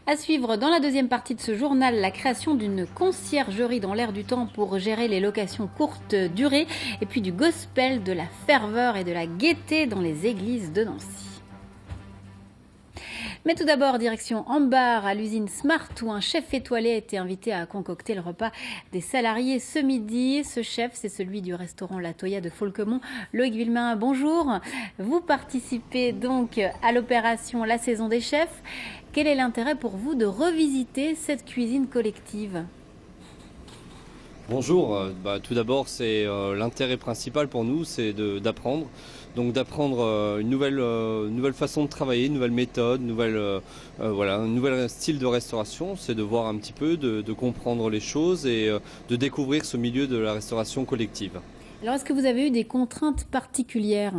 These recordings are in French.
À suivre dans la deuxième partie de ce journal, la création d'une conciergerie dans l'air du temps pour gérer les locations courte durée et puis du gospel, de la ferveur et de la gaieté dans les églises de Nancy. Mais tout d'abord, direction Ambar, à l'usine Smart, où un chef étoilé a été invité à concocter le repas des salariés ce midi. Ce chef, c'est celui du restaurant La Toya de Folquemont. Loïc Villemain, bonjour. Vous participez donc à l'opération La Saison des Chefs. Quel est l'intérêt pour vous de revisiter cette cuisine collective ? Bonjour, tout d'abord c'est l'intérêt principal pour nous, c'est d'apprendre. Donc d'apprendre une nouvelle façon de travailler, une nouvelle méthode, un nouvel style de restauration. C'est de voir un petit peu, de comprendre les choses et de découvrir ce milieu de la restauration collective. Alors, est-ce que vous avez eu des contraintes particulières ?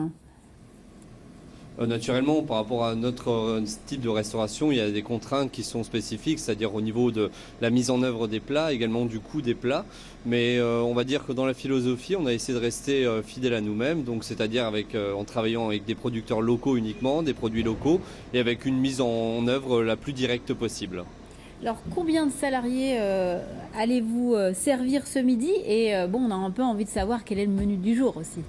Naturellement, par rapport à notre style de restauration, il y a des contraintes qui sont spécifiques, c'est-à-dire au niveau de la mise en œuvre des plats, également du coût des plats. Mais on va dire que dans la philosophie, on a essayé de rester fidèle à nous-mêmes, donc c'est-à-dire en travaillant avec des producteurs locaux uniquement, des produits locaux, et avec une mise en œuvre la plus directe possible. Alors, combien de salariés allez-vous servir ce midi ? Et on a un peu envie de savoir quel est le menu du jour aussi.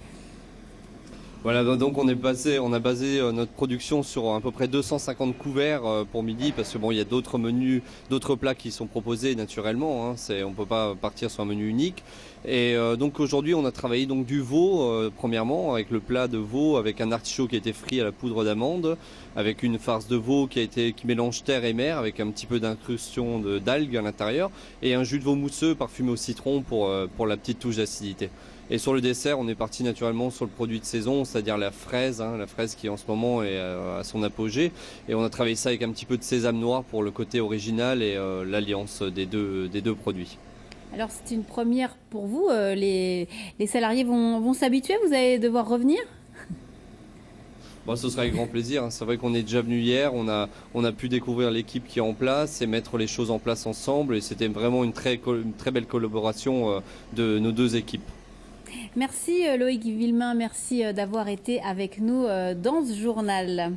Voilà, donc on a basé notre production sur à peu près 250 couverts pour midi, parce que il y a d'autres menus, d'autres plats qui sont proposés naturellement. On ne peut pas partir sur un menu unique. Et donc aujourd'hui, on a travaillé donc du veau premièrement avec le plat de veau avec un artichaut qui a été frit à la poudre d'amande, avec une farce de veau qui mélange terre et mer avec un petit peu d'incrustation d'algues à l'intérieur et un jus de veau mousseux parfumé au citron pour la petite touche d'acidité. Et sur le dessert, on est parti naturellement sur le produit de saison, c'est-à-dire la fraise qui en ce moment est à son apogée. Et on a travaillé ça avec un petit peu de sésame noir pour le côté original et l'alliance des deux produits. Alors, c'est une première pour vous. Les salariés vont s'habituer. Vous allez devoir revenir ? Ce sera avec grand plaisir. C'est vrai qu'on est déjà venu hier, on a pu découvrir l'équipe qui est en place et mettre les choses en place ensemble. Et c'était vraiment une très belle collaboration de nos deux équipes. Merci Loïc Villemain, merci d'avoir été avec nous dans ce journal.